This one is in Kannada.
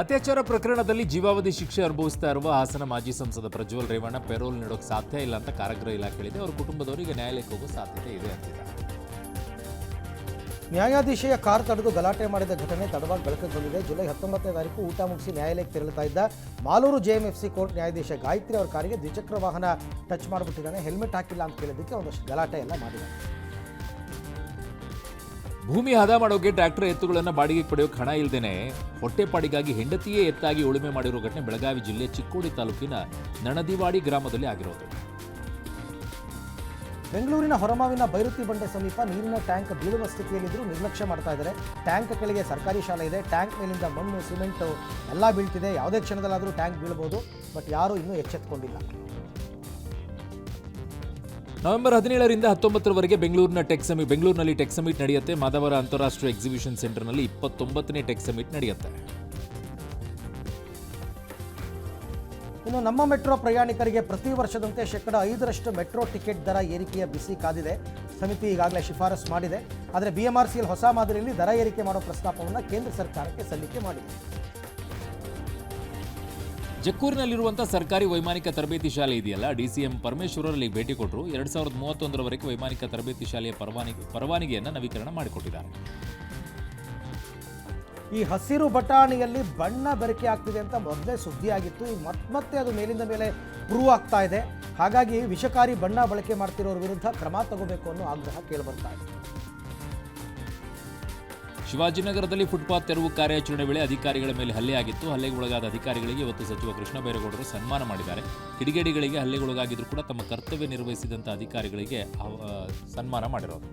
ಅತ್ಯಾಚಾರ ಪ್ರಕರಣದಲ್ಲಿ ಜೀವಾವಧಿ ಶಿಕ್ಷೆ ಅನುಭವಿಸ್ತಾ ಇರುವ ಹಾಸನ ಮಾಜಿ ಸಂಸದ ಪ್ರಜ್ವಲ್ ರೇವಣ್ಣ ಪೆರೋಲ್ ನೀಡೋಕೆ ಸಾಧ್ಯ ಇಲ್ಲ ಅಂತ ಕಾರಾಗೃಹ ಇಲಾಖೆ ಹೇಳಿದೆ. ಅವರ ಕುಟುಂಬದವರಿಗೆ ನ್ಯಾಯಾಲಯಕ್ಕೆ ಹೋಗೋ ಸಾಧ್ಯತೆ ಇದೆ ಅಂತಿದ್ದಾರೆ. ನ್ಯಾಯಾಧೀಶೆಯ ಕಾರ್ ತಡೆದು ಗಲಾಟೆ ಮಾಡಿದ ಘಟನೆ ತಡವಾಗಿ ಬೆಳಕಿಗೆ ಬಂದಿದೆ. ಜುಲೈ 19ನೇ ತಾರೀಕು ಊಟ ಮುಗಿಸಿ ನ್ಯಾಯಾಲಯಕ್ಕೆ ತೆರಳುತ್ತಾ ಇದ್ದ ಮಾಲೂರು JMFC ಕೋರ್ಟ್ ನ್ಯಾಯಾಧೀಶ ಗಾಯತ್ರಿ ಅವರ ಕಾರಿಗೆ ದ್ವಿಚಕ್ರ ವಾಹನ ಟಚ್ ಮಾಡಿಬಿಟ್ಟಿದ್ದಾನೆ. ಹೆಲ್ಮೆಟ್ ಹಾಕಿಲ್ಲ ಅಂತ ಕೇಳಿದ್ದಕ್ಕೆ ಒಂದಷ್ಟು ಗಲಾಟೆ ಎಲ್ಲ ಮಾಡಿದ್ದಾರೆ. ಭೂಮಿ ಹದ ಮಾಡೋಕೆ ಟ್ರ್ಯಾಕ್ಟರ್ ಎತ್ತುಗಳನ್ನು ಬಾಡಿಗೆಗೆ ಪಡೆಯೋಕೆ ಹಣ ಇಲ್ಲದೇನೆ ಹೊಟ್ಟೆಪಾಡಿಗಾಗಿ ಹೆಂಡತಿಯೇ ಎತ್ತಾಗಿ ಉಳುಮೆ ಮಾಡಿರೋ ಘಟನೆ ಬೆಳಗಾವಿ ಜಿಲ್ಲೆ ಚಿಕ್ಕೋಡಿ ತಾಲೂಕಿನ ನಣದಿವಾಡಿ ಗ್ರಾಮದಲ್ಲಿ ಆಗಿರೋದು. ಬೆಂಗಳೂರಿನ ಹೊರಮಾವಿನ ಬೈರುತಿ ಬಂಡೆ ಸಮೀಪ ನೀರಿನ ಟ್ಯಾಂಕ್ ಬೀಳುವ ಸ್ಥಿತಿಯಲ್ಲಿದ್ದರೂ ನಿರ್ಲಕ್ಷ್ಯ ಮಾಡ್ತಾ ಇದ್ದಾರೆ. ಟ್ಯಾಂಕ್ ಕೆಳಗೆ ಸರ್ಕಾರಿ ಶಾಲೆ ಇದೆ. ಟ್ಯಾಂಕ್ ಮೇಲಿಂದ ಮಣ್ಣು ಸಿಮೆಂಟು ಎಲ್ಲ ಬೀಳ್ತಿದೆ. ಯಾವುದೇ ಕ್ಷಣದಲ್ಲಾದರೂ ಟ್ಯಾಂಕ್ ಬೀಳ್ಬೋದು. ಬಟ್ ಯಾರೂ ಇನ್ನೂ ಎಚ್ಚೆತ್ತುಕೊಂಡಿಲ್ಲ. ನವೆಂಬರ್ 17ರಿಂದ 19ರವರೆಗೆ ಬೆಂಗಳೂರಿನಲ್ಲಿ ಟೆಕ್ ಸಮಿಟ್ ನಡೆಯುತ್ತೆ. ಮಾದವರ ಅಂತಾರಾಷ್ಟ್ರೀಯ ಎಕ್ಸಿಬಿಷನ್ ಸೆಂಟರ್ನಲ್ಲಿ 29ನೇ ಟೆಕ್ ಸಮಿಟ್ ನಡೆಯುತ್ತೆ. ಇನ್ನು ನಮ್ಮ ಮೆಟ್ರೋ ಪ್ರಯಾಣಿಕರಿಗೆ ಪ್ರತಿ ವರ್ಷದಂತೆ 5% ಮೆಟ್ರೋ ಟಿಕೆಟ್ ದರ ಏರಿಕೆಯ ಬಿಸಿ ಕಾದಿದೆ. ಸಮಿತಿ ಈಗಾಗಲೇ ಶಿಫಾರಸು ಮಾಡಿದೆ. ಆದರೆ BMRCL ಹೊಸ ಮಾದರಿಯಲ್ಲಿ ದರ ಏರಿಕೆ ಮಾಡೋ ಪ್ರಸ್ತಾಪವನ್ನು ಕೇಂದ್ರ ಸರ್ಕಾರಕ್ಕೆ ಸಲ್ಲಿಕೆ ಮಾಡಿದೆ. ಜಕ್ಕೂರಿನಲ್ಲಿರುವಂತಹ ಸರ್ಕಾರಿ ವೈಮಾನಿಕ ತರಬೇತಿ ಶಾಲೆ ಇದೆಯಲ್ಲ, DCM ಪರಮೇಶ್ವರ್ ಅಲ್ಲಿ ಭೇಟಿ ಕೊಟ್ಟರು. 2031ರವರೆಗೆ ವೈಮಾನಿಕ ತರಬೇತಿ ಶಾಲೆಯ ಪರವಾನಗಿಯನ್ನು ನವೀಕರಣ ಮಾಡಿಕೊಟ್ಟಿದ್ದಾರೆ. ಈ ಹಸಿರು ಬಟಾಣಿಯಲ್ಲಿ ಬಣ್ಣ ಬೆರಕೆ ಆಗ್ತಿದೆ ಅಂತ ಮೊದಲೇ ಸುದ್ದಿಯಾಗಿತ್ತು. ಈಗ ಮತ್ತೆ ಅದು ಮೇಲಿಂದ ಮೇಲೆ ಪ್ರೂವ್ ಆಗ್ತಾ ಇದೆ. ಹಾಗಾಗಿ ವಿಷಕಾರಿ ಬಣ್ಣ ಬಳಕೆ ಮಾಡ್ತಿರೋರ ವಿರುದ್ಧ ಕ್ರಮ ತಗೋಬೇಕು ಅನ್ನೋ ಆಗ್ರಹ ಕೇಳಿಬರ್ತಾ ಇದೆ. ಶಿವಾಜಿನಗರದಲ್ಲಿ ಫುಟ್ಪಾತ್ ತೆರವು ಕಾರ್ಯಾಚರಣೆ ವೇಳೆ ಅಧಿಕಾರಿಗಳ ಮೇಲೆ ಹಲ್ಲೆಯಾಗಿತ್ತು. ಹಲ್ಲೆಗೊಳಗಾದ ಅಧಿಕಾರಿಗಳಿಗೆ ಇವತ್ತು ಸಚಿವ ಕೃಷ್ಣ ಬೈರೇಗೌಡರು ಸನ್ಮಾನ ಮಾಡಿದ್ದಾರೆ. ಕಿಡಿಗೇಡಿಗಳಿಗೆ ಹಲ್ಲೆಗೊಳಗಾಗಿದ್ರು ಕೂಡ ತಮ್ಮ ಕರ್ತವ್ಯ ನಿರ್ವಹಿಸಿದಂಥ ಅಧಿಕಾರಿಗಳಿಗೆ ಸನ್ಮಾನ ಮಾಡಿರೋದು.